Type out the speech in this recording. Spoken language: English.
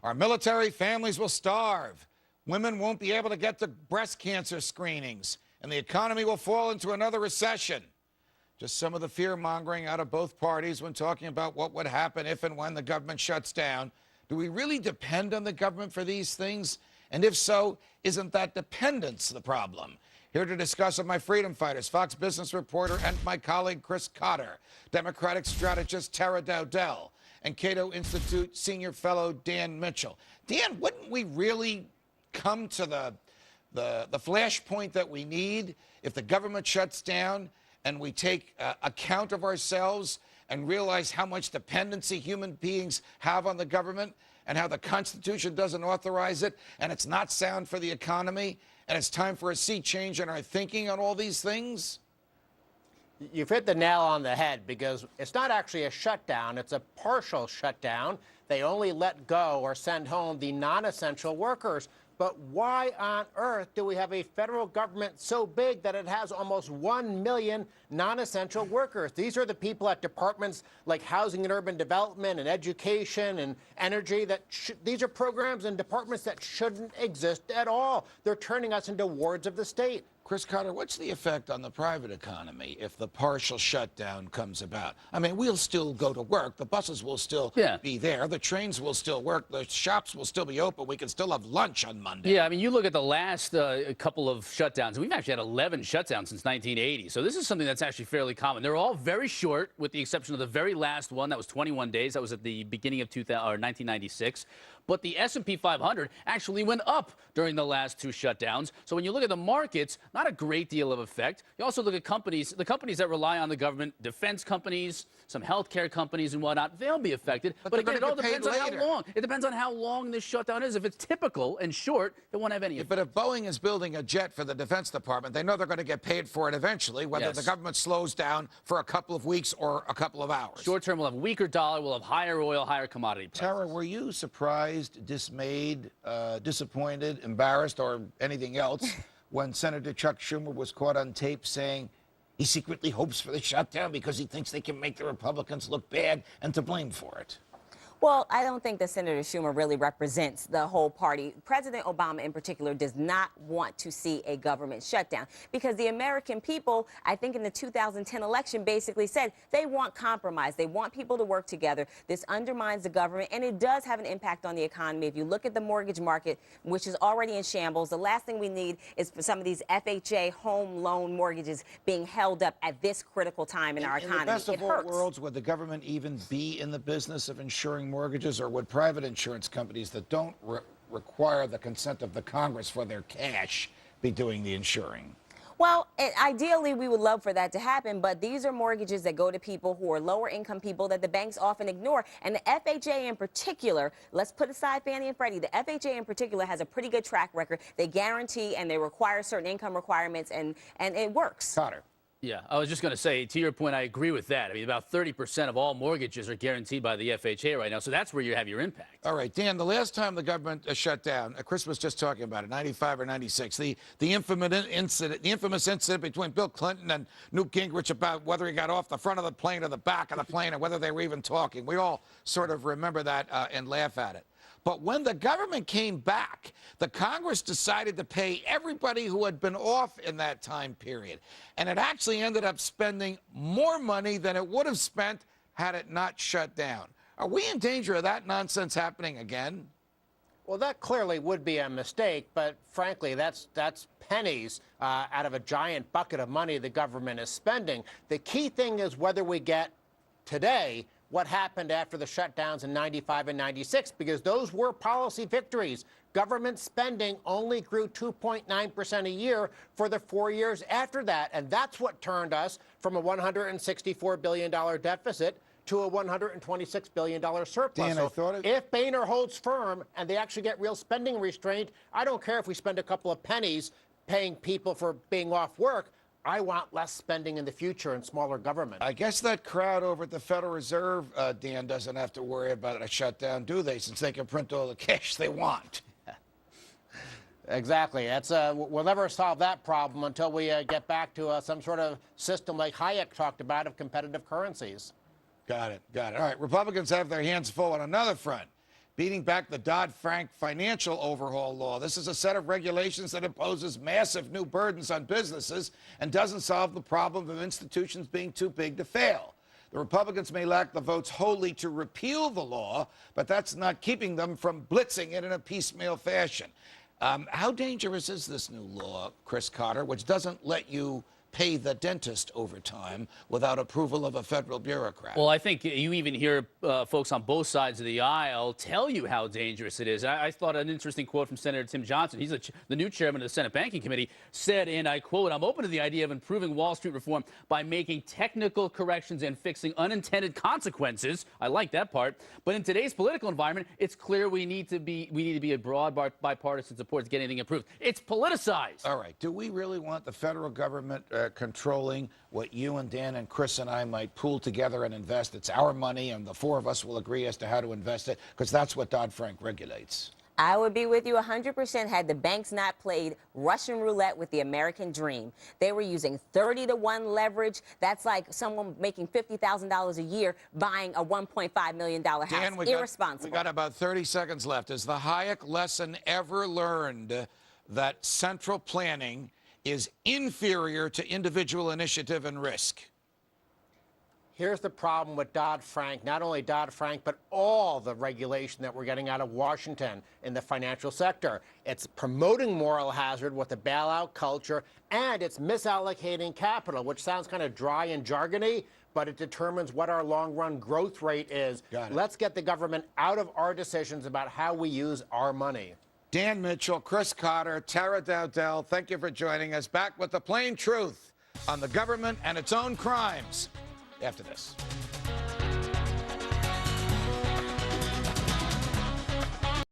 Our military families will starve. Women won't be able to get to breast cancer screenings, and the economy will fall into another recession. Just some of the fear-mongering out of both parties when talking about what would happen if and when the government shuts down. Do we really depend on the government for these things? And if so, isn't that dependence the problem? Here to discuss with my freedom fighters, Fox Business reporter and my colleague Chris Cotter, Democratic strategist Tara Dowdell, and Cato Institute senior fellow Dan Mitchell. Dan, wouldn't we really come to the flashpoint that we need if the government shuts down and we take account of ourselves and realize how much dependency human beings have on the government and how the Constitution doesn't authorize it and it's not sound for the economy and it's time for a sea change in our thinking on all these things? You've hit the nail on the head, because it's not actually a shutdown. It's a partial shutdown. They only let go or send home the non-essential workers. But why on earth do we have a federal government so big that it has almost 1 million non-essential workers? These are the people at departments like housing and urban development and education and energy. These are programs and departments that shouldn't exist at all. They're turning us into wards of the state. Chris Cotter, what's the effect on the private economy if the partial shutdown comes about? I mean, we'll still go to work. The buses will still be there. The trains will still work. The shops will still be open. We can still have lunch on Monday. Yeah, I mean, you look at the last couple of shutdowns. We've actually had 11 shutdowns since 1980. So this is something that's actually fairly common. They're all very short, with the exception of the very last one. That was 21 days. That was at the beginning of 1996. But the S&P 500 actually went up during the last two shutdowns. So when you look at the markets, not a great deal of effect. You also look at companies, the companies that rely on the government, defense companies, some healthcare companies and whatnot, they'll be affected. But again, it all depends on how long. It depends on how long this shutdown is. If it's typical and short, it won't have any effect. But if Boeing is building a jet for the Defense Department, they know they're going to get paid for it eventually, whether the government slows down for a couple of weeks or a couple of hours. Short term, we'll have a weaker dollar, we'll have higher oil, higher commodity prices. Tara, were you surprised, dismayed, disappointed, embarrassed, or anything else when Senator Chuck Schumer was caught on tape saying he secretly hopes for the shutdown because he thinks they can make the Republicans look bad and to blame for it? Well, I don't think that Senator Schumer really represents the whole party. President Obama, in particular, does not want to see a government shutdown because the American people, I think in the 2010 election, basically said they want compromise. They want people to work together. This undermines the government, and it does have an impact on the economy. If you look at the mortgage market, which is already in shambles, the last thing we need is for some of these FHA home loan mortgages being held up at this critical time in our economy. In the best of all worlds, would the government even be in the business of insuring mortgages, or would private insurance companies that don't require the consent of the Congress for their cash be doing the insuring? Well, ideally, we would love for that to happen, but these are mortgages that go to people who are lower income people that the banks often ignore. And the FHA in particular, let's put aside Fannie and Freddie, the FHA in particular has a pretty good track record. They guarantee and they require certain income requirements, and it works. Cotter. Yeah, I was just going to say, to your point, I agree with that. I mean, about 30% of all mortgages are guaranteed by the FHA right now, so that's where you have your impact. All right, Dan, the last time the government shut down, Chris was just talking about it, 95 or 96, the infamous incident between Bill Clinton and Newt Gingrich about whether he got off the front of the plane or the back of the plane and whether they were even talking. We all sort of remember that and laugh at it. But when the government came back, the Congress decided to pay everybody who had been off in that time period. And it actually ended up spending more money than it would have spent had it not shut down. Are we in danger of that nonsense happening again? Well, that clearly would be a mistake, but frankly, that's pennies out of a giant bucket of money the government is spending. The key thing is whether we get today what happened after the shutdowns in 95 and 96, because those were policy victories. Government spending only grew 2.9% a year for the 4 years after that, and that's what turned us from a $164 billion deficit to a $126 billion surplus. Dan, so if Boehner holds firm and they actually get real spending restraint, I don't care if we spend a couple of pennies paying people for being off work. I want less spending in the future and smaller government. I guess that crowd over at the Federal Reserve, Dan, doesn't have to worry about a shutdown, do they, since they can print all the cash they want? Exactly. That's we'll never solve that problem until we get back to some sort of system like Hayek talked about of competitive currencies. Got it. Got it. All right. Republicans have their hands full on another front. beating back the Dodd-Frank financial overhaul law. This is a set of regulations that imposes massive new burdens on businesses and doesn't solve the problem of institutions being too big to fail. The Republicans may lack the votes wholly to repeal the law, but that's not keeping them from blitzing it in a piecemeal fashion. How dangerous is this new law, Chris Carter, which doesn't let you pay the dentist overtime without approval of a federal bureaucrat? Well, I think you even hear folks on both sides of the aisle tell you how dangerous it is. I thought an interesting quote from Senator Tim Johnson, he's the new chairman of the Senate Banking Committee, said, and I quote, "I'm open to the idea of improving Wall Street reform by making technical corrections and fixing unintended consequences." I like that part. But in today's political environment, it's clear we need to be a broad bipartisan support to get anything approved. It's politicized. All right. Do we really want the federal government controlling what you and Dan and Chris and I might pool together and invest? It's our money, and the four of us will agree as to how to invest it, because that's what Dodd-Frank regulates. I would be with you 100% had the banks not played Russian roulette with the American dream. They were using 30-to-1 leverage. That's like someone making $50,000 a year buying a $1.5 million house. Dan, Irresponsible. We got about 30 seconds left. Is the Hayek lesson ever learned that central planning is inferior to individual initiative and risk? Here's the problem with Dodd-Frank, not only Dodd-Frank, but all the regulation that we're getting out of Washington in the financial sector. It's promoting moral hazard with the bailout culture, and it's misallocating capital, which sounds kind of dry and jargony, but it determines what our long-run growth rate is. Let's get the government out of our decisions about how we use our money. Dan Mitchell, Chris Carter, Tara Dowdell, thank you for joining us. Back with the plain truth on the government and its own crimes after this.